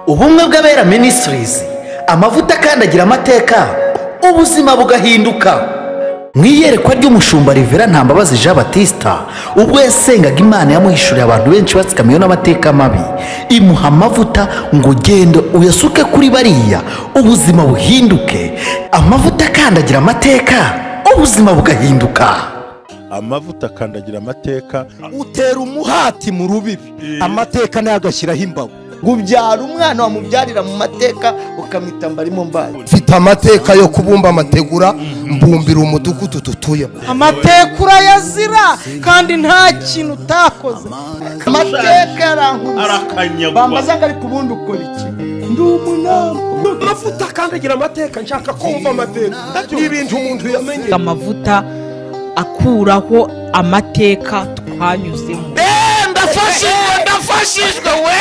ubumwe bw'abera ministries, amavuta akandagira amateka, ubuzima bugahinduka. Mu iyerekwa ry'umushumba Rivera Ntambabazi Jean Baptista, ubwo yasengaga Imana yamuhishuriye abantu benshi batsikamiwe n'amateka mabi, imuha amavuta ngo genda uyasuke kuri bariya, ubuzima buhinduke. Amavuta akandagira amateka, ubuzima bugahinduka. Amavuta akandagira amateka, utera umuhati mu rubibi, amateka nayo agashyiraho imbago. Gubyara umwana wamubyarira mu mateka ukamita mbarimo mbaye. Mfite amateka yo kubumba amategura, mbumbira umudugudu tutuyemo. Amateka urayazira kandi nta kintu utakoze. Amateka yarankuze bambaza ngo ari kubundi ukora iki? Ndi umunama. Amavuta akandagira amateka, nshaka kumva amateka n'ibintu umuntu yamenye. Amavuta akuraho amateka twanyuzemo. Ndafashijwe we!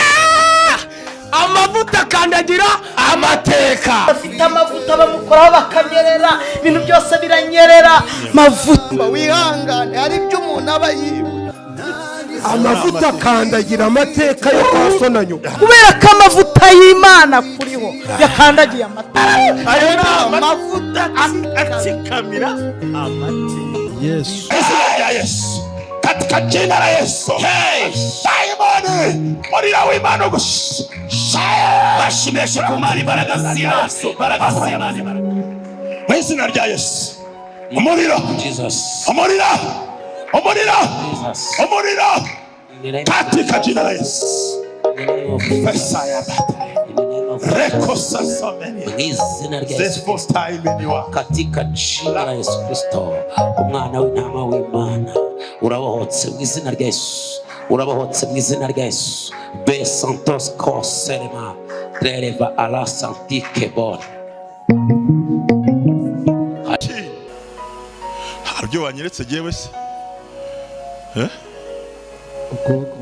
Amavuta akandagira amateka. Afite amavuta bamukoraho bakanyerera, ibintu byose biranyerera. Mavuta wihangane, hari ibyo umuntu aba yibuka. Amavuta akandagira amateka yo kwa Sonanukira, kubera ko amavuta y'Imana kuriho yakandagiye amateka. Ayo ni amavuta atsikamira amateka. Yesu. Yesu. Katika jina la Yesu. Hey, Simon, murira w'Imana gusa. Bashimeshe kumara imbaraga z'Yesu, imbaraga z'Imana. Mu izina rya Yesu. Umuriro. Jesus. Umuriro. Umuriro. Jesus. Umuriro. Katika jina la Yesu. Fesaya bata. Rekosa someni. Izina rya Yesu. This time in you. Katika jina la Yesu Kristo, umwana w'intama w'Imana, urabohotse mu izina rya Yesu. Urabohotse mu izina rya Yesu. Be santos koselema releva ala santike bon. Haryo wanyeretse jewe se. Ukuboko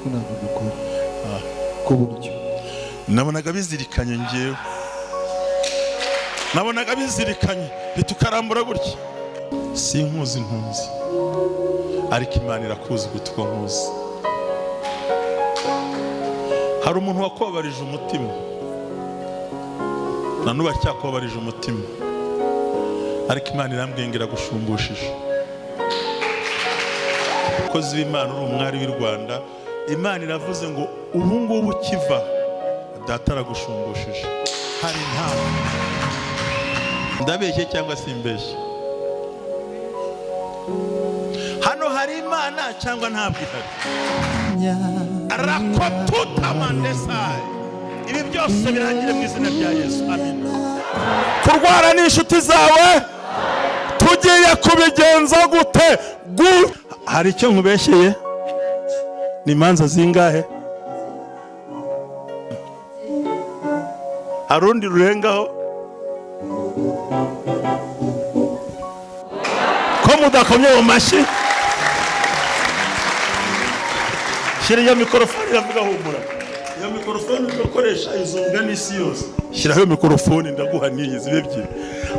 ntabwo gukora. Kuburyo. Nabonaga bizirikanye ngewe. Nabonaga bizirikanye bitukarambura gutya. Sinkuzi ntunzi. Ariko Imana irakuzi gutwa nkuzi. Hari umuntu wakobarije umutima. Na nuba cyakobarije umutima. Ariko Imana irambwengera gushumbushisha. Kozi w'Imana uri umwari w'i Rwanda, Imana iravuze ngo ubu ngubu kiva data aragushumbushisha. Hari ntawe. Ndabeshye cyangwa simbeshye? Hano hari Imana cyangwa ntabwo ihari? Rakotuta mandesai. Ibi byose birangire mu izina rya Yesu. Amen. Kurwara n'inshuti zawe tugiye kubigenza gute? Hari icyo nkubeshyeye? Ni imanza zingahe? Harundi rurengaho? Ko mudakomye mu mashi? Shira ya mikrofone iravuga humura. Ya mikrofone ukoresha izunga n'isi yose. Shiraho mikrofone ndaguha niyi zibe ebyiri.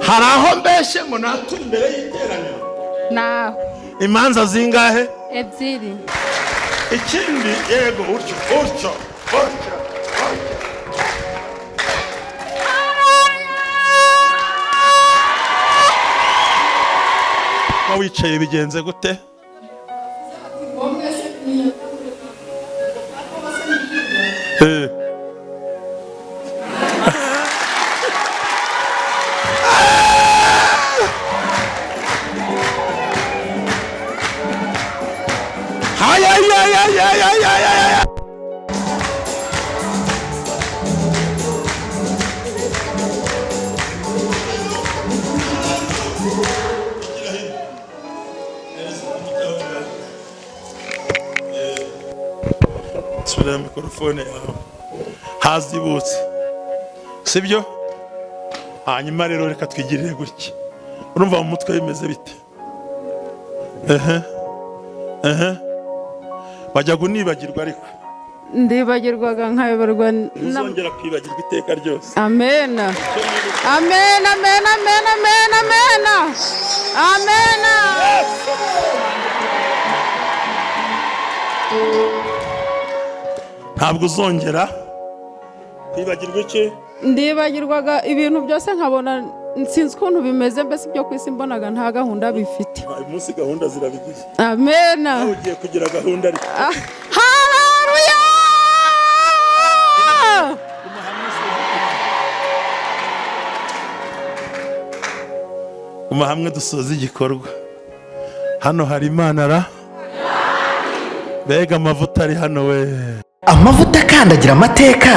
Hari aho mbeshe ngo natwe imbere y'iteraniro. Nawe. Imanza zingahe? Ebyiri. Ikindi yego utyo. Wicaye bigenze gute? Sura mikrofone yawe hazibutse, sibyo? Hanyuma rero reka twigirire gutya. Urumva mu mutwe bimeze bite? Wajya kunibagirwa ariko ndibagirwaga nkayoberwa. Uzongera kwibagirwa iteka ryose. Amen. Amen. Amen. Amen. Amen. Amen. Amen. Ntabwo uzongera kwibagirwa iki ndibagirwaga ibintu byose nkabona sinzi ukuntu bimeze mbese ibyo ku isi mbonaga nta gahunda bifite. uyu munsi gahunda zirabigize Amen. nawe ugiye kugira gahunda ariko Haleluya. Guma hamwe dusoza igikorwa. Hano hari Imana ra mbega amavuta ari hano we. amavuta akandagira amateka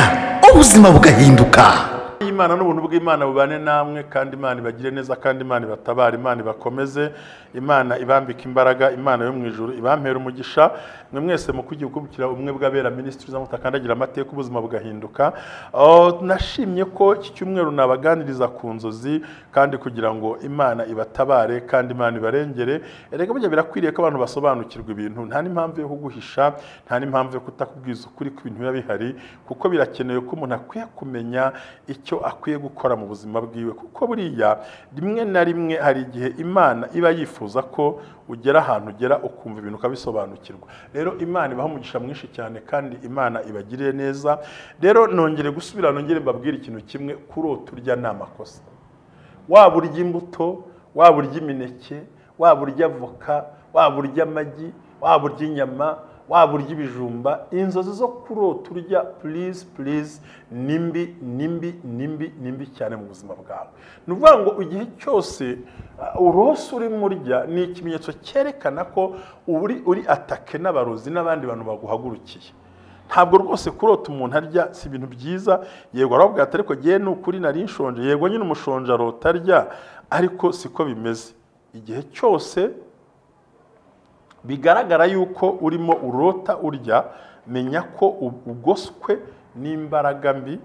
ubuzima bugahinduka. Imana n'ubuntu bw'Imana bubane namwe kandi Imana ibagire neza kandi Imana ibatabara, Imana ibakomeze, Imana ibambika imbaraga, Imana yo mu ijuru ibampera umugisha. Mwe mwese mu kugikubukira umwe bw'abera ministries z'amutakandagira amateka ubuzima bugahinduka. Nashimye ko iki cyumweru nabaganiriza ku Nzozi kandi kugira ngo Imana ibatabare kandi Imana ibarengere. Erega burya birakwiriye ko abantu basobanukirwa ibintu, nta n'impamvu yo kuguhisha, nta n'impamvu yo kutakubwiza ukuri ku bintu biba bihari, kuko birakenewe ko umuntu akwiye kumenya icyo akwiye gukora mu buzima bwiwe, kuko buriya rimwe na rimwe hari igihe Imana iba yifuza ko ugera ahantu ugera ukumva ibintu ukabisobanukirwa. Rero Imana ibaho umugisha mwinshi cyane kandi Imana ibagiriye neza. Rero nongere gusubira nongere mbabwire ikintu kimwe, kurota urya ni amakosa. Waba urya imbuto, waba urya imineke, waba urya avoka, waba urya amagi, waba urya inyama, waba urya ibijumba, inzozi zo kurota urya please nimbi cyane mu buzima bwawe. Nuvuga ngo igihe cyose urose uri murya ni ikimenyetso cyerekana ko uri atake n'abarozi n'abandi bantu baguhagurukiye. Ntabwo rwose kurota umuntu arya si ibintu byiza. Yego aravuga ati ariko giye n'ukuri nari nshonje, yego nyine umushonje arota arya, ariko siko bimeze. Igihe cyose bigaragara yuko urimo urota urya, menya ko ugoswe n'imbaraga mbi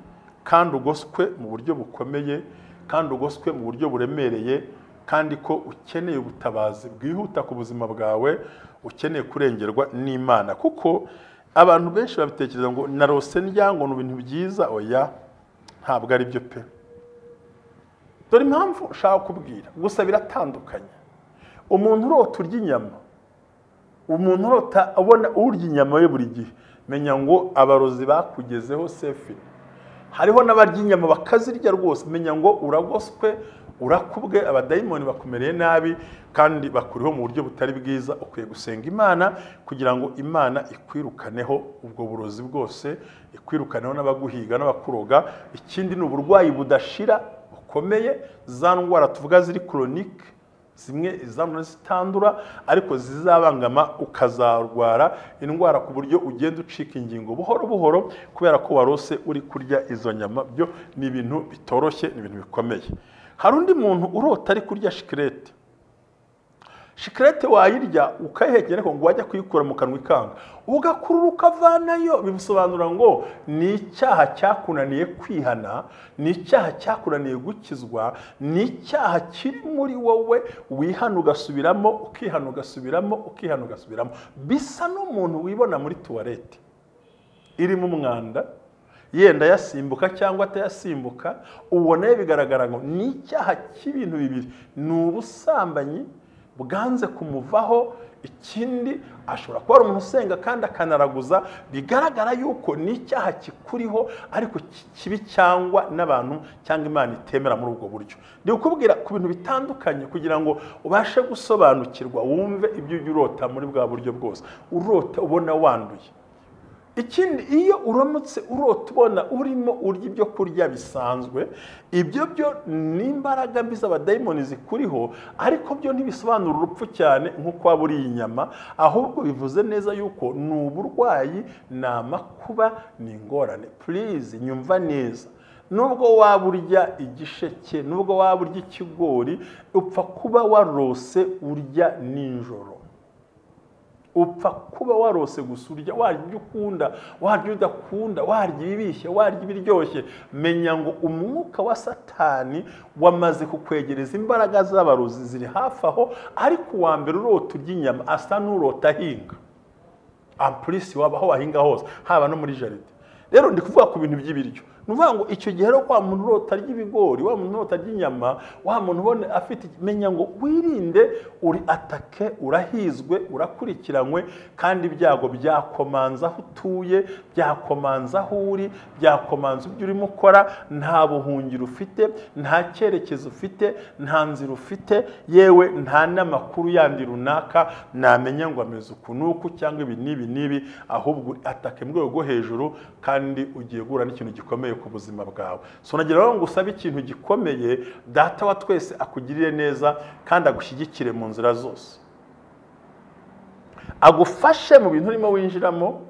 kandi ugoswe mu buryo bukomeye kandi ugoswe mu buryo buremereye, kandi ko ukeneye ubutabazi bwihuta ku buzima bwawe, ukeneye kurengerwa n'Imana. Kuko abantu benshi babitekereza ngo narose ndya ngo n'ibintu byiza, oya ntabwo ari byo pe. Dore impamvu ushaka kubwira, gusa biratandukanye. Umuntu urota urya inyama, umuntu urota abona urya inyama we buri gihe, menya ngo abarozi bakugezeho sefi. Hariho n'abarya inyama bakazirya rwose, menya ngo uragoswe, urakubwe, abadayimoni bakumereye nabi kandi bakuriho mu buryo butari bwiza. Ukwiye gusenga Imana kugira ngo Imana ikwirukaneho ubwo burozi bwose, ikwirukaneho n'abaguhiga n'abakuroga. Ikindi ni uburwayi budashira bukomeye, za ndwara tuvuga ziri chronique, zimwe izamuna zitandura ariko zizabangama ukazarwara indwara ku buryo ugenda ucika ingingo buhoro buhoro kubera ko warose uri kurya izo nyama. Byo ni ibintu bitoroshye, ni ibintu bikomeye. Hari undi muntu urota ari kurya shikarete. Shikarete wayirya ukayihekera ngo wajya kuyikura mu kanwa ikanga, ugakurura ukavanayo. Bisobanura ngo ni icyaha cyakunaniye kwihana, ni icyaha cyakunaniye gukizwa, ni icyaha kiri muri wowe. Wihana ugasubiramo, ukihana ugasubiramo, ukihana ugasubiramo. Bisa n'umuntu wibona muri tuwarete irimo umwanda, yenda yasimbuka cyangwa atayasimbuka, ubona bigaragara ngo ni icyaha cy'ibintu bibiri. Ni ubusambanyi bwanze kumuvaho. Ikindi ashobora kuba ari umuntu usenga kandi akanaraguza, bigaragara yuko ni icyaha kikuriho ariko kibi cyangwa n'abantu cyangwa Imana itemera muri ubwo buryo. Ndi kukubwira ku bintu bitandukanye kugira ngo ubashe gusobanukirwa, wumve ibyo urota muri bwa buryo bwose. Urota ubona wanduye. Ikindi, iyo uramutse urota ubona urimo urya ibyo kurya bisanzwe, ibyo byo ni imbaraga mbi z'abadayimoni zikuriho, ariko byo ntibisobanura urupfu cyane nk'uko waba uriye inyama, ahubwo bivuze neza yuko ni uburwayi, ni amakuba, ni ingorane. Please nyumva neza, nubwo waba urya igisheke, nubwo waba urya ikigori, upfa kuba warose urya nijoro. Upfa kuba warose gusa urya, warya ibyo ukunda, warya udakunda, warya ibibishye, warya ibiryoshye. Menya ngo umwuka wa Satani wamaze kukwegereza imbaraga z'abarozi ziri hafi aho, ariko uwa mbere urota urya inyama asa n'urota ahinga. Amplisi wabaho wahinga hose, haba no muri jaride. rero ndi kuvuga ku bintu by'ibiryo nuvuga ngo icyo gihe rero kwa muntu urota ry'ibigori wa muntu urota ry'inyama wa muntu ubone afite menya ngo wirinde uri atake urahizwe urakurikiranywe kandi ibyago byakomanza aho utuye byakomanza aho uri byakomanza ibyo urimo ukora nta buhungiro ufite nta cyerekezo ufite nta nzira ufite yewe nta n'amakuru yandi runaka namenya ngo ameze uku n'uku cyangwa ibi n'ibi ahubwo atake mu rwego rwo hejuru kandi ugiye guhura n'ikintu gikomeye ku buzima bwawe. So nagira ngo usabe ikintu gikomeye data wa twese akugirire neza kandi agushyigikire mu nzira zose, agufashe mu bintu urimo winjiramo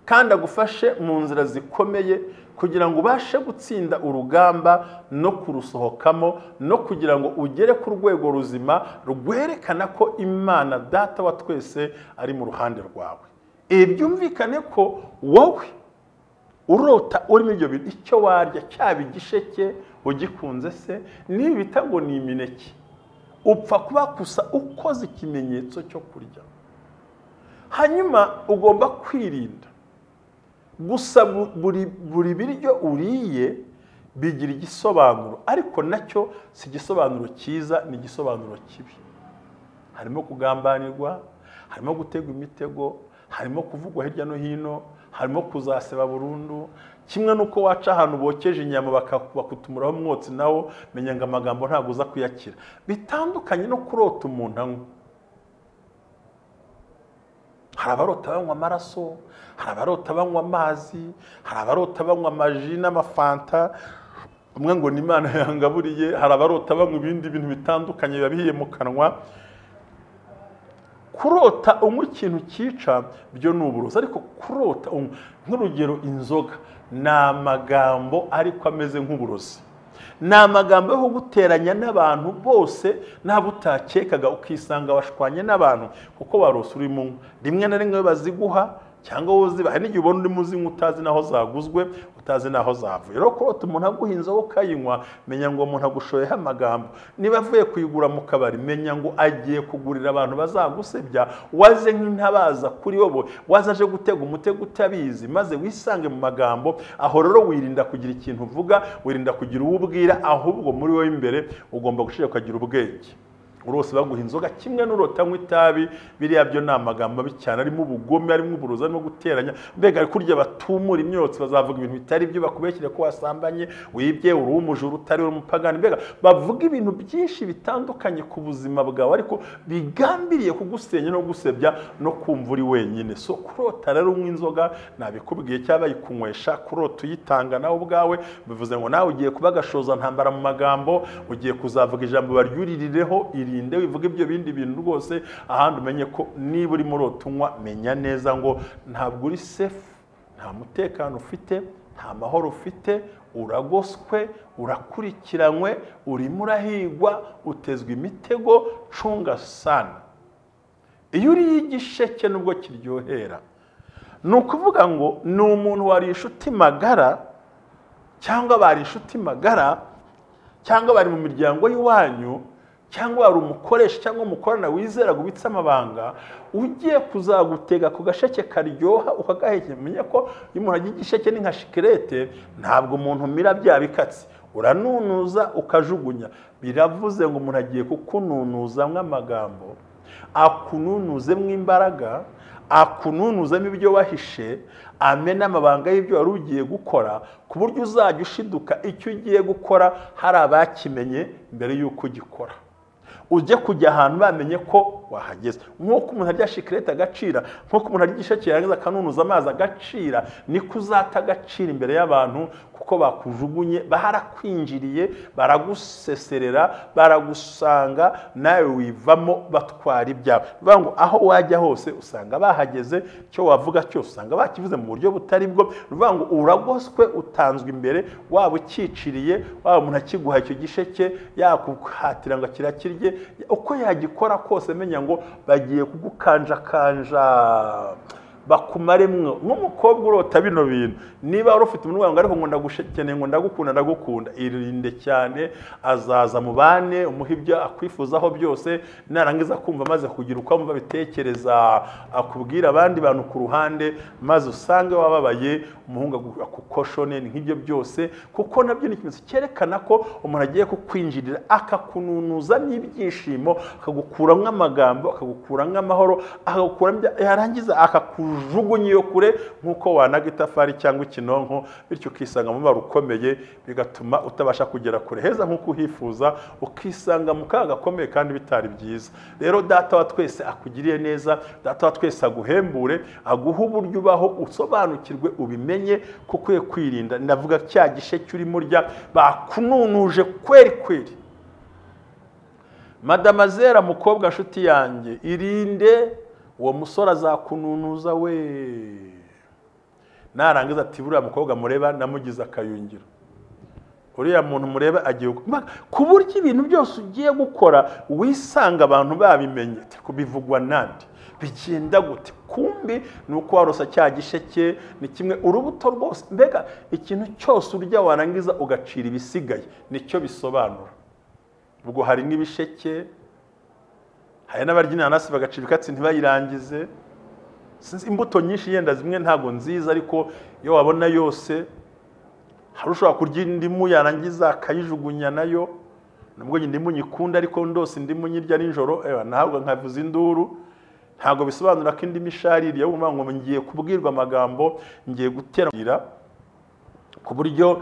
kandi agufashe mu nzira zikomeye kugira ngo ubashe gutsinda urugamba no kurusohokamo no kugira ngo ugere ku rwego ruzima rwerekana ko Imana data wa twese ari mu ruhande rwawe. Byumvikane ko wowe urota urimo ibyo bintu icyo warya cyaba igisheke ugikunze se niba bitago ni imineke upfa kuba gusa ukoze ikimenyetso cyo kurya. Hanyuma ugomba kwirinda gusa buri biryo uriye bigira igisobanuro ariko nacyo si igisobanuro cyiza ni igisobanuro kibi. Harimo kugambanirwa, harimo gutegwa imitego, harimo kuvugwa hirya no hino, harimo kuzaseba burundu. Kimwe nuko waca ahantu bokeje inyama bakutumuraho umwotsi nawo menya ngo amagambo ntabwo uza kuyakira. Bitandukanye no kurota umuntu anywa. Hari abarota banywa amaraso, hari abarota banywa amazi, hari abarota banywa amaji n'amafanta, umwe ngo ni Imana yangaburiye, hari abarota banywa ibindi bintu bitandukanye biba bihiye mu kanwa. Kurota unywa ikintu cyica byo ni uburozi, ariko kurota nk'urugero inzoga ni amagambo ariko ameze nk'uburozi, ni amagambo yo guteranya n'abantu bose ntabwo utakekaga ukisanga washwanye n'abantu kuko warose urimo rimwe na rimwe baziguha cyangwa wowe zibaha n'igihe ubona uri muzinywa utazi naho zaguzwe utazi naho zavuye. Rero kurota umuntu aguhinze wowe ukayinywa menya ngo umuntu agushoyeho amagambo. Niba avuye kuyigura mu kabari menya ngo agiye kugurira abantu bazagusebya waze nk'intabaza kuri wowe waze aje gutega umutego utabizi maze wisange mu magambo. Aho rero wirinda kugira ikintu uvuga, wirinda kugira uwo ubwira, ahubwo muri wowe imbere ugomba gushira ukagira ubwenge. Urose baguha inzoga kimwe n'urota nk'itabi biriya byo ni amagambo mabi cyane arimo ubugome arimo uburozi arimo guteranya mbega kurya batumura imyotsi bazavuga ibintu bitari byo bakubekire ko wasambanye wibye uri umujuru utari uri umupagani mbega bavuga ibintu byinshi bitandukanye ku buzima bwawe ariko bigambiriye kugusenya no gusebya no kumva uri wenyine. So kurota rero unywa inzoga nabikubwiye cyaba yikunywesha kurota uyitanga nawe ubwawe bivuze ngo nawe ugiye kuba gashoza ntambara mu magambo ugiye kuzavuga ijambo baryuririreho irinde wivuga ibyo bindi bintu rwose ahandi umenye ko niba uri muri utunywa menya neza ngo ntabwo uri safe, nta mutekano ufite, nta mahoro ufite, uragoswe, urakurikiranywe, urimo urahigwa, utezwe imitego, cunga sana. Iyo uriye igisheke nubwo kiryohera ni ukuvuga ngo ni umuntu wari inshuti magara cyangwa bari inshuti magara cyangwa bari mu miryango y'iwanyu cyangwa wari umukoresha cyangwa umukorana wizera gubitsa amabanga ugiye kuzagutega ku gasheke karyoha ukagahekenya. Menya ko iyo umuntu agiye igisheke ni nka shikerete ntabwo umuntu mira bya bikatsi uranunuza ukajugunya. Biravuze ngo umuntu agiye kukununuzamwe amagambo akununuzemwe imbaraga akununuzamo ibyo wahishe amena amabanga y'ibyo wari ugiye gukora ku buryo uzajya ushiduka icyo ugiye gukora hari abakimenye mbere y'uko ugikora. Ujye kujya ahantu bamenye ko wahageze. Nk'uko umuntu arya shikerete agacira, nk'uko umuntu arya igisheke yarangiza akanunuza amazi agacira, niko uzata agacira imbere y'abantu kuko bakujugunye barakwinjiriye baraguseserera baragusanga nawe wivamo batwara ibyawe. Bivuga ngo aho wajya hose usanga bahageze, cyo wavuga cyose usanga bakivuze mu buryo butari bwo. Bivuga ngo uragoswe utanzwe imbere waba ukiciriye waba umuntu akiguha icyo gisheke yakuhatira ngo kirakirye uko yagikora kose menya ngo bagiye kugukanjakanja bakumaremwo nk'umukobwa urota bino bintu niba wari ufite umuntu ngo ariko ngo ndagukeneye ngo ndagukunda irinde cyane azaza mubane umuha ibyo akwifuzaho byose narangiza kumva maze kugira uko amva bitekereza akubwira abandi bantu ku ruhande maze usange wababaye umuhungu akukoshone nk'ibyo byose kuko nabyo ni ikimenyetso cyerekana ko umuntu agiye kukwinjirira akakununuza n'ibyishimo akagukuramo amagambo akagukuramo amahoro akagukuramo yarangiza akakujugunya iyo kure nk'uko wanaga itafari cyangwa ikinonko bityo ukisanga mu mubare ukomeye bigatuma utabasha kugera kure heza nk'uko uhifuza ukisanga mu kaga gakomeye kandi bitari byiza rero data wa twese akugiriye neza data wa twese aguhembure aguha uburyo ubaho usobanukirwe ubimenye kuko kwirinda ndavuga cya gisheke uri murya bakununuje kweri madamazera mukobwa nshuti yanjye irinde uwo musore azakununuza we narangiza ati buriya mukobwa mureba namugize akayungiro uriya muntu mureba agiye ku buryo ibintu byose ugiye gukora wisanga abantu babimenye kubivugwa nandi bigenda gute kumbi nuko warosa cya gisheke ni kimwe urubuto rwose mbega ikintu cyose urya warangiza ugacira ibisigaye nicyo bisobanura ubwo hari n'ibisheke hari n'abarya inanasi bagacira ikatsi ntibayirangize sinzi imbuto nyinshi yenda zimwe ntago nziza ariko iyo wabona yose hari ushobora kurya indimu yarangiza akayijugunya nayo nubwo indimu nyikunda ariko ndose indimu nyirya nijoro ntabwo nkavuza induru ntago bisobanura ko indimu ishaririye wumva ngo ngiye kubwirwa amagambo ngiye guterera ku buryo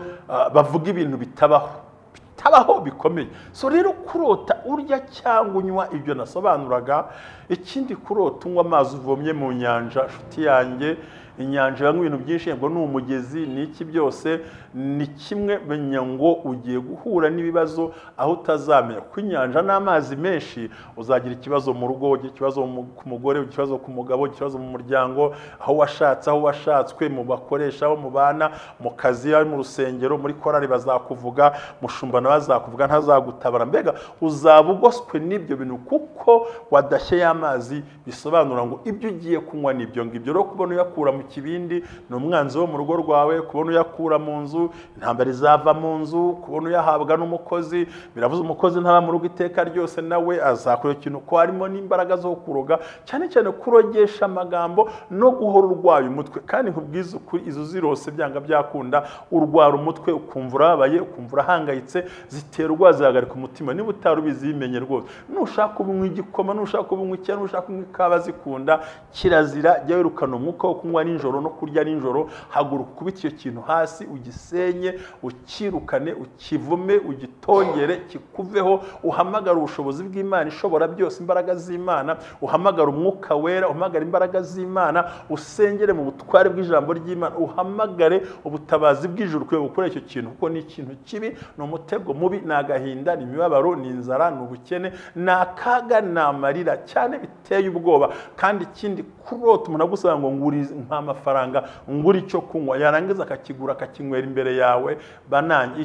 bavuga ibintu bitabaho bikomeye so rero kurota urya cyangwa unywa ibyo nasobanuraga ikindi kurota unywa amazi uvomye mu nyanja nshuti yanjye inyanja yanywa ibintu byinshi ngo ni umugezi n'iki byose ni kimwe menya ngo ugiye guhura n'ibibazo aho utazamenya ko inyanja n'amazi menshi uzagira ikibazo mu rugo ikibazo ku mugore ikibazo ku mugabo ikibazo mu muryango aho washatse aho washatswe mu bakoresha aho mubana mu kazi mu rusengero muri korari bazakuvuga mushumba nawe azakuvuga ntazagutabara mbega uzaba ugoswe n'ibyo bintu kuko wadashye y'amazi bisobanura ngo ibyo ugiye kunywa n'ibyo ngibyo rero kubona uyakura mu kibindi ni umwanzi wo mu rugo rwawe kubona uyakura mu nzu intambara izava mu nzu kubona uyahabwa n'umukozi biravuze umukozi ntaba mu rugo iteka ryose nawe azakora ikintu ko harimo n'imbaraga zo kuroga cyane cyane kurogesha amagambo no guhora urwaye umutwe kandi nkubwiza ukuri izo zirose byanga byakunda urwara umutwe ukumva urabaye ukumva urahangayitse ziterwa zahagarika umutima niba utarubizi bimenye rwose nushaka ubunywa igikoma nushaka ubunywa icyana nushaka ubunywa ikawa zikunda kirazira jya wirukana umwuka wo kunywa nijoro no kurya nijoro haguruka kubita icyo kintu hasi ugisenye ukirukane ukivume ugitongere kikuveho uhamagara ubushobozi bw'Imana ishobora byose imbaraga z'Imana uhamagara umwuka wera uhamagara imbaraga z'Imana usengere mu butware bw'ijambo ry'Imana uhamagare ubutabazi bw'ijuru kwe gukora icyo kintu kuko ni ikintu kibi ni umutego mubi ni agahinda ni imibabaro ni inzara ni ubukene ni akaga ni amarira cyane biteye ubwoba kandi ikindi kurota umuntu agusaba ngo nguri nk'amafaranga nguri icyo kunywa yarangiza akakigura akakinywera imbere yawe bananye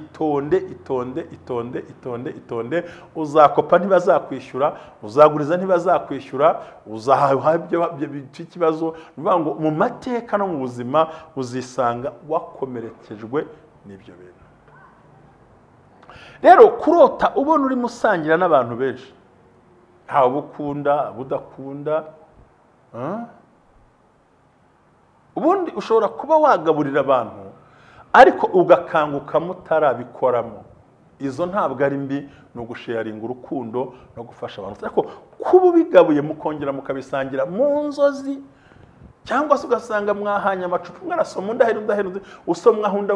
itonde uzakopa ntibazakwishyura uzaguriza ntibazakwishyura uzahaha ikibazo bivuga ngo mu mateka no mu buzima uzisanga wakomerekejwe n'ibyo bintu rero kurota ubona uri musangira n'abantu benshi haba bukunda budakunda ubundi ushobora kuba wagaburira abantu ariko ugakanguka mutarabikoramo izo ntabwo ari mbi no gusharinga urukundo no gufasha abantu ariko kuba ubigabuye mukongera mukabisangira mu nzozi cyangwa se ugasanga mwahanya amacupa mwarasoma undahera usomwa hunda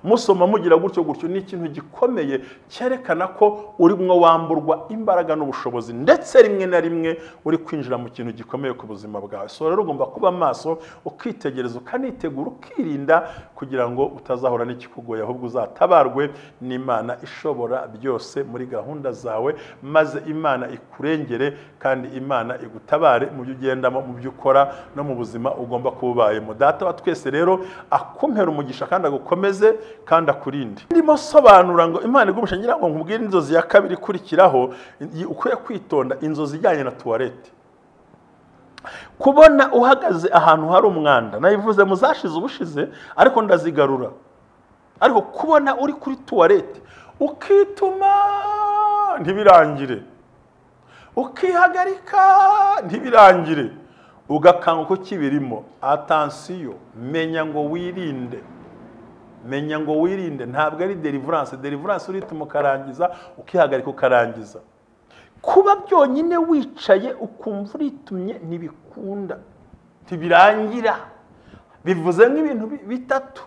musoma mugira gutyo ni ikintu gikomeye cyerekana ko urimwo wamburwa imbaraga n'ubushobozi ndetse rimwe na rimwe uri kwinjira mu kintu gikomeye ku buzima bwawe so rero ugomba kuba maso ukitegereza ukanitegura ukirinda kugira ngo utazahora n'ikikugoye ahubwo uzatabarwe n'Imana ishobora byose muri gahunda zawe maze Imana ikurengere kandi Imana igutabare mu byo ugendamo mu byo ukora no mu buzima ugomba kubaye mu data wa twese rero akumpera umugisha kandi agukomeze kandi akurinde ndimo sobanura ngo Imana igubusha ngira ngo nkubwire inzozi ya kabiri kurikiraho ukwiye kwitonda inzozi ijyanye na toilette kubona uhagaze ahantu hari umwanda nayivuze muzashize ubushize ariko ndazigarura ariko kubona uri kuri tuwarete ukituma ntibirangire ukihagarika ntibirangire ugakanguka ukibirimo atansiyo menya ngo wirinde ntabwo ari deliverance urituma ukarangiza ukihagarika ukarangiza kuba byonyine wicaye ukumva uritumye ntibikunda ntibirangira bivuze nk'ibintu bitatu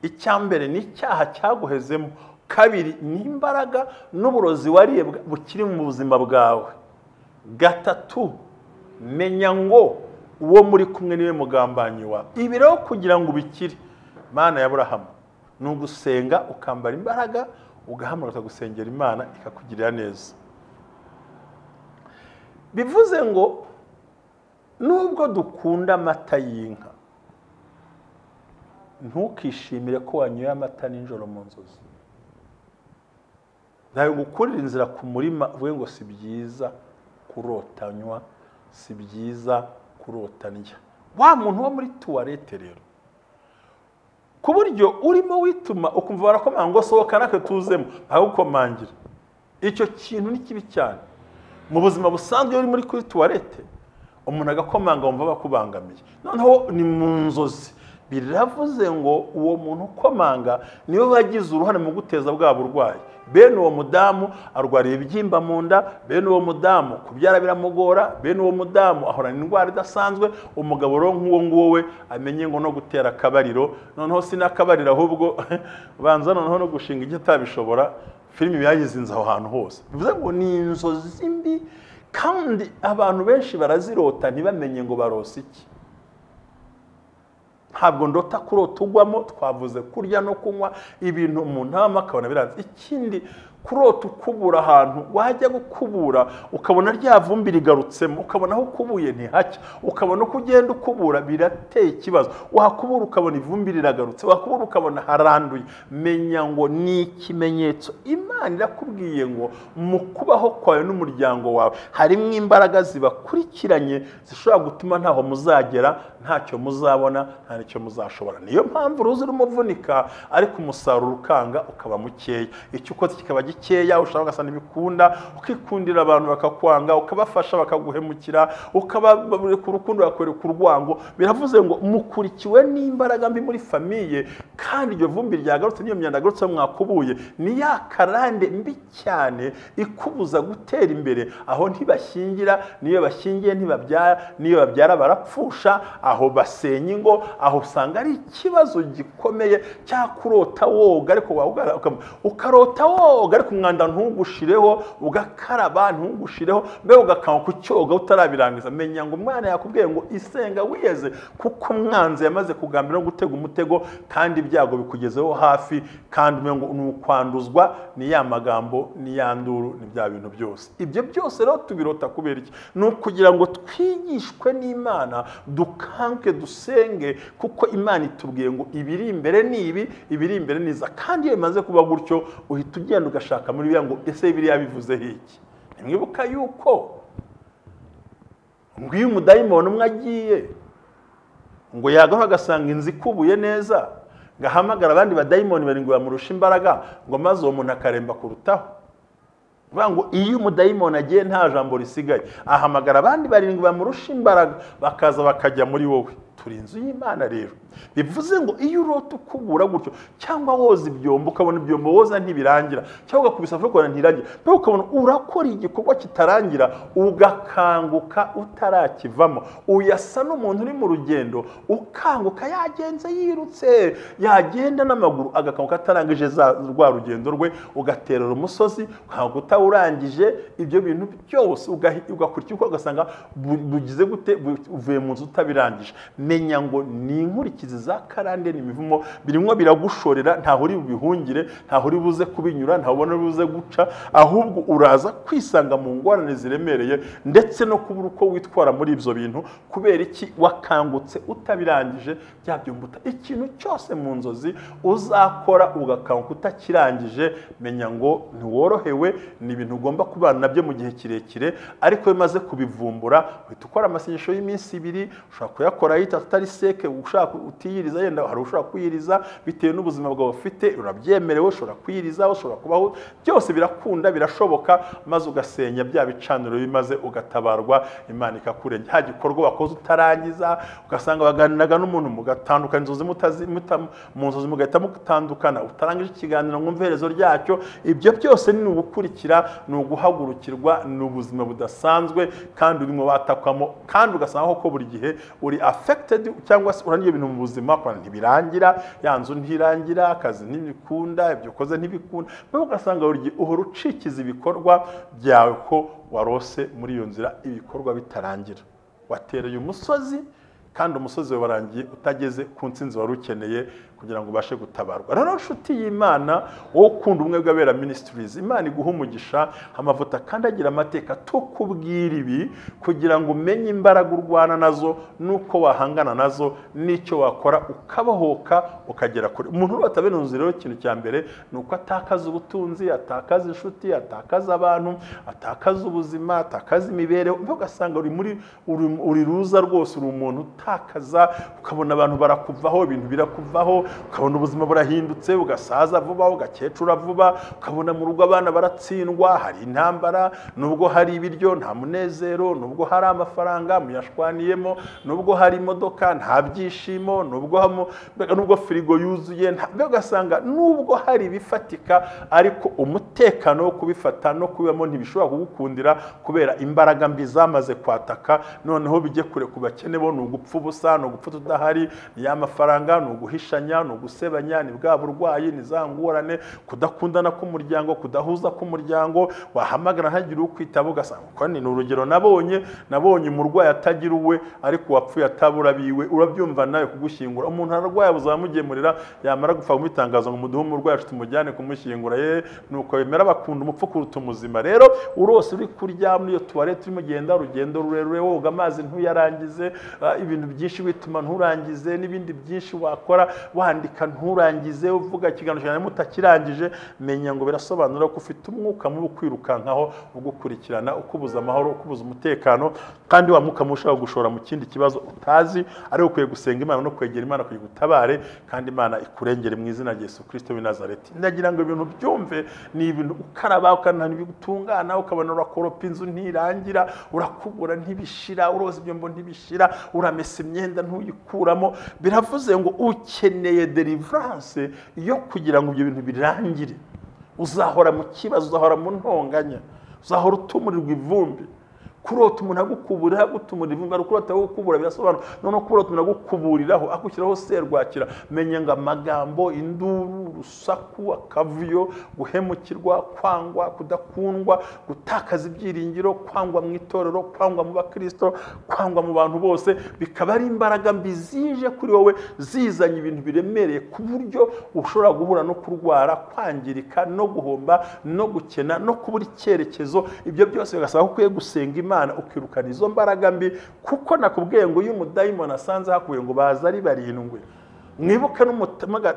icyambere ni icyaha cyaguhezemo kabiri ni imbaraga n'uburozi wariye bukiri mu buzima bwawe gatatu menya ngo uwo muri kumwe niwe mugambanyi wawe ibi rero kugira ngo ubikire Imana ya Aburahamu ni ugusenga ukambara imbaraga ugahamagara gusengera Imana ikakugirira neza bivuze ngo nubwo dukunda amata y'inka ntukishimire ko wanyoye amata nijoro mu nzozi nawe gukurira inzira ku murima uvuge ngo si byiza kurotanywa si byiza kurota ndya wa muntu wo muri tuwarete rero ku buryo urimo wituma ukumva barakomanga ngo sohoka natwe tuzemo agukomangira icyo kintu ni kibi cyane mu buzima busanzwe uri muri kuri tuwarete umuntu agakomanga wumva bakubangamiye noneho ni mu nzozi biravuze ngo uwo muntu ukomanga niwe wagize uruhare mu guteza bwa burwayi bene uwo mudamu arwariye ibyimba mu nda bene uwo mudamu kubyara biramugora bene uwo mudamu ahorana indwara idasanzwe umugabo rero nk'uwo nguwo we amenye ngo no gutera akabariro noneho sinakabarira ahubwo banza noneho no gushinga icyo atabishobora filimi yayizinze aho hantu hose bivuze ngo ni inzozi mbi kandi abantu benshi barazirota ntibamenye ngo barose iki ntabwo ndota kurota ugwamo twavuze kurya no kunywa ibintu umuntu abamo akabona biranze ikindi kurota ukubura ahantu wajya gukubura ukabona rya vumbi rigarutsemo ukabona aho ukubuye ntihacya ukabona uko ugenda ukubura birateye ikibazo wakubura ukabona ivumbi riragarutse wakubura ukabona haranduye menya ngo ni ikimenyetso Imana irakubwiye ngo mu kubaho kwawe n'umuryango wawe harimo imbaraga zibakurikiranye zishobora gutuma ntaho muzagera ntacyo muzabona nta nicyo muzashobora niyo mpamvu uruzi rumuvunika ariko umusaruro ukanga ukaba mukeya icyo ukoze kikaba gikeya ushaka ugasana ibikunda ukikundira abantu bakakwanga ukabafasha bakaguhemukira ukababureka urukundo bakwereka urwango biravuze ngo mukurikiwe n'imbaraga mbi muri famiye kandi iryo vumbi ryagarutse niyo myanda yagarutse mwakubuye ni ya karande mbi cyane ikubuza gutera imbere aho ntibashyingira niyo bashyingiye ntibabyara niyo babyara barapfusha aho basenya ingo aho usanga ari ikibazo gikomeye cyakurota woga ariko ukarota woga ariko umwanda ntugushireho ugakaraba ntugushireho mbere ugakanga ku cyoga utarabirangiza menya ngo umwana yakubwiye ngo isenga wiyeze kuko umwanzi yamaze kugambira no gutega umutego kandi ibyago bikugezeho hafi kandi umengo n'ukwanduzwa ni ya magambo ni ya nduru ni bya bintu byose ibyo byose rero tubirota kubera iki no kugira ngo twigishwe n'Imana dukanke dusenge kuko Imana itubwiye ngo ibiri imbere ni ibi ibiri imbere niza kandi iyo bimaze kuba gutyo uhita ugenda ugashaka muri bya ngo ese biriya bivuze iki nimwibuka yuko ngo iyo umudayimoni umwe agiye ngo yagaho agasanga inzu ikubuye neza gahamagara abandi badayimoni barindwi bamurusha imbaraga ngo maze uwo muntu akaremba kurutaho ngo iyo umudayimoni agiye nta jambo risigaye ahamagara abandi barindwi bamurusha imbaraga bakaza bakajya muri wowe turi inzu y'Imana rero bivuze ngo iyo urota ukubura gutyo cyangwa woza ibyombo ukabona ibyombo woza ntibirangira cyangwa ugakubisa ukabona ntirangira mbere ukabona urakora igikorwa kitarangira ugakanguka utarakivamo uyasa n'umuntu uri mu rugendo ukanguka yagenze yirutse yagenda n'amaguru agakanguka atarangije rwa rugendo rwe ugaterera umusozi ukanguka utawurangije ibyo bintu byose ugakurikira ugasanga bugize gute uvuye mu nzu utabirangije menya ngo ni inkurikizi za karande n'imivumo birimo biragushorera, ntaho uri bubihungire, ntaho uri buze kubinyura, ntaho ubona buze guca, ahubwo uraza kwisanga mu ngorane ziremereye ndetse no kubura uko witwara muri ibyo bintu. Kubera iki? Wakangutse utabirangije byabyumbuta. Ikintu cyose mu nzozi uzakora ugakanguka utakirangije, menya ngo ntiworohewe, ni ibintu ugomba kubana nabyo mu gihe kirekire. Ariko bimaze kubivumbura, uhita ukora amasengesho y'iminsi 2, ushaka kuyakora yita atari seke, ushaka utiyiriza, yenda hari ushaka kwiyiriza bitewe n'ubuzima bwawe ufite, urabyemerewe, ushobora kwiyiriza, ushobora kubaho, byose birakunda, birashoboka, maze ugasenya bya bicaniro bimaze ugatabarwa, Imana ikakurengera. Ha gikorwa wakoze utarangiza, ugasanga baganiraga n'umuntu mugatandukana inzozi mu nzozi mugahita mutandukana, utarangije ikiganiro ngo mverezo ryacyo. Ibyo byose ni ugukurikira, ni uguhagurukirwa, ni ubuzima budasanzwe kandi urimo watakwamo, kandi ugasanga ko buri gihe uri affected cyangwa se uraniye ibintu mu buzima kwa ntibirangira, yanzu ntirangira, akazi ntibikunda, ibyo ukoze ntibikunda, ugasanga buri gihe uhora ucikiza ibikorwa byawe ko warose muri iyo nzira ibikorwa bitarangira. Watereye umusozi kandi umusozi we warangiye utageze ku nsinzi wari ukeneye kugira ngo ubashe gutabarwa. Rero nshuti y'Imana, wowe ukunda umwe bw'abera ministries, Imana iguhe umugisha, amavuta kandi agira amateka. Tukubwira ibi kugira ngo umenye imbaraga urwana nazo, nuko wahangana nazo, n'icyo wakora ukabahoka ukagera kure. Umuntu utabena nzira rero, ikintu cya mbere nuko atakaza ubutunzi, atakaza inshuti, atakaza abantu, atakaza ubuzima, atakaza imibereho. Ugasanga uri ruza rwose, uri umuntu utakaza, ukabona abantu barakuvaho, ibintu birakuvaho, ukabona ubuzima burahindutse, ugasaza vuba, ugakecura vuba, ukabona mu rugo abana baratsindwa, hari intambara, nubwo hari ibiryo nta munezero, nubwo hari amafaranga muyashwaniyemo, nubwo hari imodoka nta byishimo, nubwo firigo yuzuye, ugasanga nubwo hari ibifatika, ariko umutekano wo kubifata no kubibamo ntibishobora kugukundira kubera imbaraga mbi zamaze kwataka. Noneho bijye kure ku bakene bo, ni ugupfa ubusa, ni ugupfa tudahari, ni ya mafaranga, ni uguhishanya, ni ugusebanya, ni bwa burwayi, ni za ngorane, kudakundana k'umuryango, kudahuza k'umuryango, wahamagara ntagire ukwitaba, ugasanga ko ni urugero nabonye umurwayi atagira uwe, ariko wapfuye atabura biwe. Urabyumva nawe kugushyingura, umuntu ararwaye buzamugemurira, yamara gupfa kumutangaza ngo muduhe umurwayi tumujyane kumushyingura, nuko bemera bakunda umupfu kuruta umuzima. Rero urose uri kurya muri iyo tuwarete, urimo genda urugendo rurerure, woga amazi ntuyarangize, ibintu byinshi bituma nturangize, n'ibindi byinshi wakora, wandika nturangize, uvuga ikiganiro cyane mutakirangije, menya ngo birasobanura ko ufite umwuka mubi ukwirukankaho, ugukurikirana, ukubuza amahoro, ukubuza umutekano, kandi wa mwuka mushaka gushora mu kindi kibazo utazi. Ari ukwiye gusenga Imana no kwegera Imana kugira gutabare, kandi Imana ikurengere mu izina rya Yesu Kristo w'i Nazareti. Ndagira ngo ibintu byumve, ni ibintu ukaraba ukanana ibigutungana, ukabona urakoropa inzu ntirangira, urakubura ntibishira, uroza ibyombo ntibishira, uramesa imyenda ntuyikuramo. Biravuze ngo ukeneye deliverance yo kugira ngo ibyo bintu birangire. Uzahora mu kibazo, uzahora mu ntonganya, uzahora utumurirwa ivumbi. Kurota umuntu agukubura, agutumura ivumbi, kurota agukubura birasobanura, none kurota umuntu agukuburiraho, akushyiraho serwakira. Menya ngo amagambo, induru, urusaku, akavuyo, guhemukirwa, kwangwa, kudakundwa, gutakaza ibyiringiro, kwangwa mu itorero, kwangwa mu bakristo, kwangwa mu bantu bose, bikaba ari imbaraga mbi zije kuri wowe, zizanye ibintu biremereye ku buryo ushobora guhura no kurwara, kwangirika, no guhomba, no gukena, no kubura icyerekezo. Ibyo byose bigasaba ko ukwiye gusenga Imana ukirukana izo mbaraga mbi, kuko nakubwiye ngo iyo umudayimoni asanze hakuye ngo baza ari 7. Mwibuke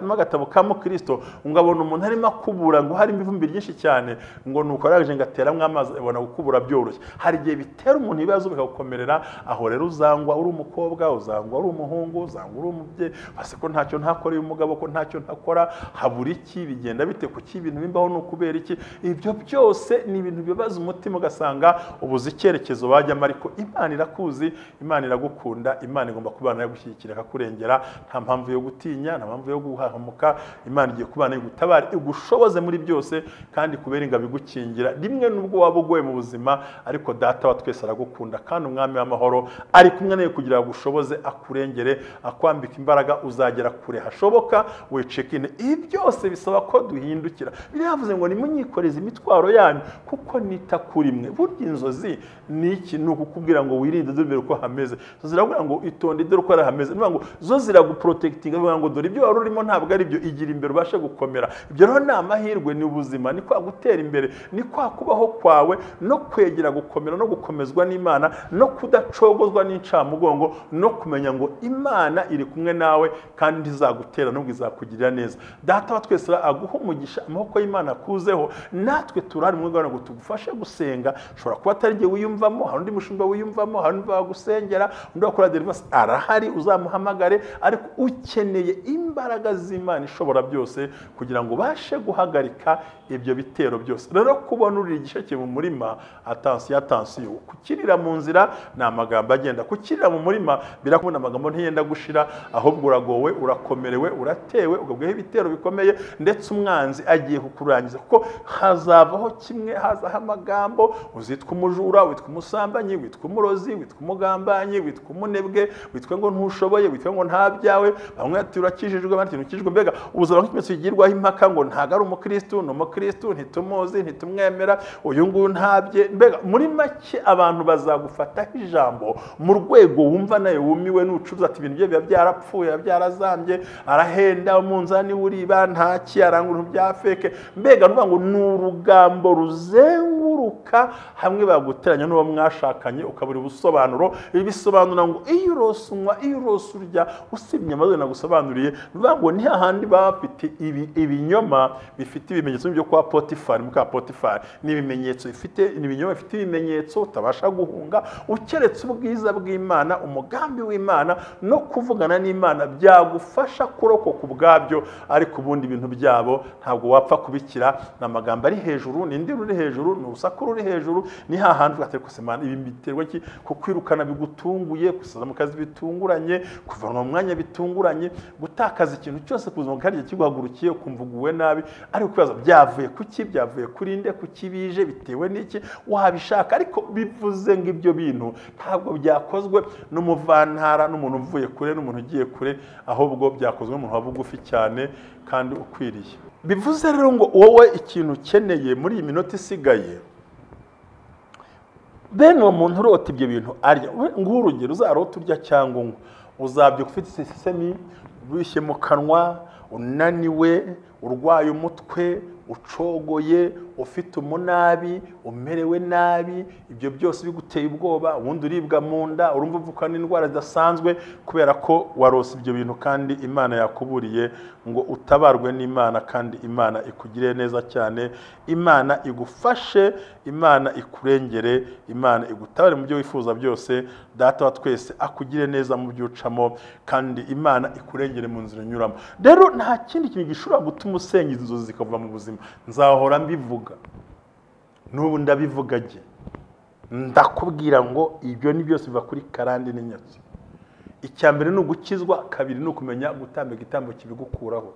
n'agatabo ka Mukristo, ungabona umuntu arimo akubura ngo harimo ivumbi ryinshi cyane, ngo nuko araje ngateramwe amazi, abona gukubura byoroshye. Hari igihe bitera umuntu ibibazo bikagukomerera, aho rero uzangwa uri umukobwa, uzangwa uri umuhungu, uzangwa uri umubyeyi, base ko ntacyo ntakoreye umugabo, ko ntacyo ntakora, habura iki, bigenda bite, kuki ibintu bimbaho, no kubera iki. Ibyo byose ni ibintu bibaza umutima, ugasanga ubuze icyerekezo wajyamo. Ariko Imana irakuzi, Imana iragukunda, Imana igomba kubana yagushyigikira, akakurengera, nta mpamvu yo gutinya nta mpamvu yo guhahamuka Imana igiye kubana igutabara igushoboze muri byose kandi kubera ingabo igukingira rimwe nubwo waba ugoye mu buzima ariko data wa twese aragukunda kandi umwami w'amahoro ari kumwe nawe kugira ngo agushoboze akurengere akwambika imbaraga uzagera kure hashoboka wicekine ibi byose bisaba ko duhindukira biravuze ngo nimunyikoreze imitwaro yanyu kuko nita kuri mwe burya inzozi ni iki ni ukukubwira ngo wirinde dore uko hameze ziravuga ngo itonde dore uko hameze nivuga ngo zo ziraguprotectinga bivuga ngo dore ibyo wari urimo ntabwo ari byo igira imbere ubashe gukomera ibyo rero ni amahirwe ni ubuzima ni kwa gutera imbere ni kwa kubaho kwawe no kwegera gukomera no gukomezwa n'Imana no kudacogozwa n'incamugongo no kumenya ngo Imana iri kumwe nawe kandi izagutera nubwo izakugirira neza data wa twese aguha umugisha amaboko y'Imana akuzeho natwe turari mu rwanda ngo tugufashe gusenga ushobora kuba atari nge wiyumvamo hari undi mushumba wiyumvamo hari undi wagusengera undi wakora deliverance arahari uzamuhamagare ariko ukeneye imbaraga z'Imana ishobora byose kugira ngo bashe guhagarika ibyo bitero byose rero kubona uri igisheke mu murima attention kukirira mu nzira ni amagambo agenda kukirira mu murima birakubona amagambo ntiyenda gushira ahubwo uragowe urakomerewe uratewe ugabweho ibitero bikomeye ndetse umwanzi agiye kukurangiza kuko hazavaho kimwe hazaho amagambo uzitwa umujura witwa umusambanyi witwa umurozi witwa umugambanyi witwa umunebwe witwa ngo ntushoboye witwa ngo nta byawe bamwe ati urakijijwe abandi ntukijijwe mbega ubuzima bw'ikimenyetso kigirwaho impaka ngo ntago ari umukristo ni umukristo ntitumuzi ntitumwemera uyu nguyu ntabye mbega muri make abantu bazagufataho ijambo mu rwego wumva nawe wumiwe n'ucuruza ati ibintu bye biba byarapfuye byarazambye arahenda umunzani uriba ntaki arangura bya feke mbega nuvuga ngo ni urugambo ruzenguruka hamwe baguteranya n'uwo mwashakanye ukabura ubusobanuro ibisobanura ngo iyo urosumwa iyo urosurya usibye amaze nagusobanuriye nuvuga ngo ni hahandi bafite ibinyoma bifite ibimenyetso byo kwa Potifari muka Potifari ni ibimenyetso bifite ibinyoma bifite ibimenyetso utabasha guhunga ukeretse ubwiza bw'Imana umugambi w'Imana no kuvugana n'Imana byagufasha kurokoka ubwabyo ariko ubundi ibintu byabo ntabwo wapfa kubikira n'amagambo ari hejuru n'indi ruri hejuru n'urusaku ruri hejuru ni hahandi ugatera kusemana ibi biterwa ki kukwirukana bigutunguye kusaza mu kazi bitunguranye kuvanwa mu mwanya bitunguranye gutakaza ikintu cyose kuzuma kandi kiguhagurukiye kumvuguwe nabi ariko kwibaza byavuye kuki byavuye kurinde kukibije bitewe n'iki wabishaka ariko bivuze ngo ibyo bintu ntabwo byakozwe n'umuvantara n'umuntu uvuye kure n'umuntu ugiye kure ahubwo byakozwe n'umuntu wabugufi cyane kandi ukwiriye bivuze rero ngo wowe ikintu ukeneye muri iyi minota isigaye bene uwo muntu urota ibyo bintu arya ng'urugero uzarota urya cyangwa ngo uzabyuka ufite isesemi wishye mu kanwa unaniwe urwaye umutwe ucogoye ufite umunabi umerewe nabi ibyo byose biguteye ubwoba ubundi uribwa mu nda urumva uvuka n'indwara zidasanzwe kubera ko warose ibyo bintu kandi Imana yakuburiye ngo utabarwe n'Imana kandi Imana ikugire neza cyane Imana igufashe Imana ikurengere Imana igutabare mu byo wifuza byose data wa twese akugire neza mu byucamo kandi Imana ikurengere mu nzira unyuramo rero nta kindi kintu gishobora gutuma usenya inzozi zikava mu buzima nzahora mbivuga n'ubu ndabivuga je ndakubwira ngo ibyo ni byose biva kuri karande n'inyatsi icyambere ni ugukizwa kabiri ni ukumenya gutamba igitambo kibigukuraho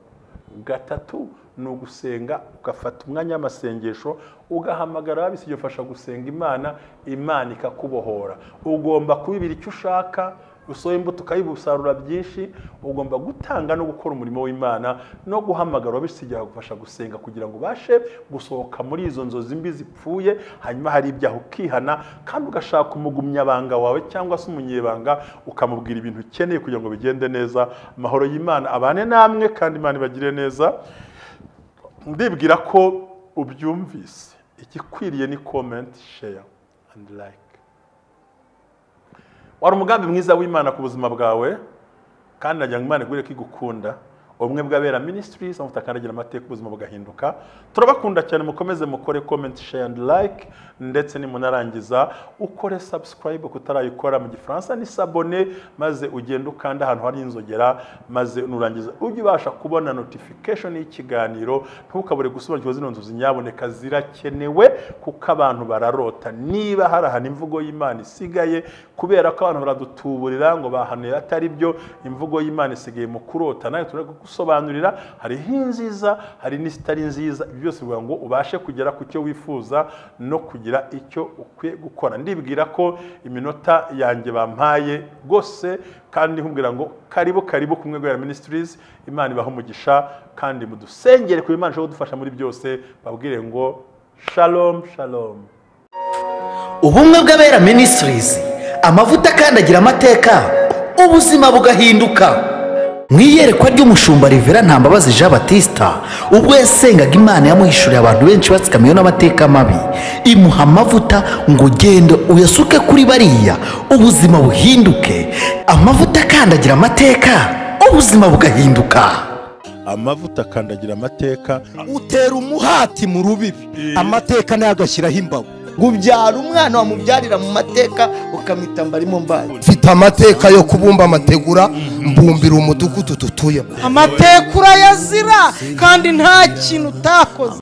gatatu ni ugusenga ugafata umwanya w'amasengesho ugahamagara abisigifasha gusenga Imana Imana ikakubohora ugomba kubibira icyo ushaka usoye imbuto ukayibusarura byinshi ugomba gutanga no gukora umurimo w'Imana no guhamagara abisigira gufasha gusenga kugira ngo bashe gusohoka muri izo nzozi mbi zipfuye hanyuma hari ibyaho ukihana kandi ugashaka umugumyabanga wawe cyangwa se umunyebanga ukamubwira ibintu ukeneye kugira ngo bigende neza amahoro y'Imana abane namwe kandi Imana ibagire neza ndibwira ko ubyumvise ikikwiriye ni comment share and like wari umugambi mwiza w'Imana ku buzima bwawe kandi najya ngo Imana igure kigukunda ubumwe bw'abera ministries amavuta akandagira amateka ubuzima bugahinduka. Turabakunda cyane, mukomeze mukore comment, share and like, ndetse nimunarangiza ukore subscribe kutarayikora mu gifaransa ni s'abone, maze ugenda ukanda ahantu hari inzogera, maze nurangiza ujye ubasha kubona notification y'ikiganiro. Ntukabure gusobanukirwa zino nzozi, nyaboneka zirakenewe kuko abantu bararota. Niba harahana imvugo y'Imana isigaye, kubera ko abantu baradutuburira ngo bahanuye atari byo, imvugo y'Imana isigaye mu kurota. Nawe turagusobanurira, hari inziza hari n'izitari nziza, byose bivuga ngo ubashe kugera ku cyo wifuza no kugira icyo ukwiye gukora. Ndibwira ko iminota yanjye bampaye gose, kandi nkubwira ngo karibu kumwe gwera ministries. Imana ibaho umugisha kandi mudusengere ku Imana ishobora kudufasha muri byose. Babwire ngo shalom shalom. ubumwe bw'abera ministries, amavuta akandagira amateka ubuzima bugahinduka. mu iyerekwa ry'umushumba Rivera Ntambabazi Jean Baptiste, ubwo yasengaga Imana yamuhishuriye abantu benshi batsikamiwe n'amateka mabi, imuha amavuta ngo genda uyasuke kuri bariya ubuzima buhinduke. Amavuta akandagira amateka ubuzima bugahinduka. Amavuta akandagira amateka utera umuhati mu rubibi, amateka nayo agashyiraho imbago. Ngubyara umwana wamubyarira mu mateka ukamita mbarimo mbaye. Mfite amateka yo kubumba amategura, mbumbira umudugudu tutuyemo. Amateka urayazira kandi nta kintu utakoze.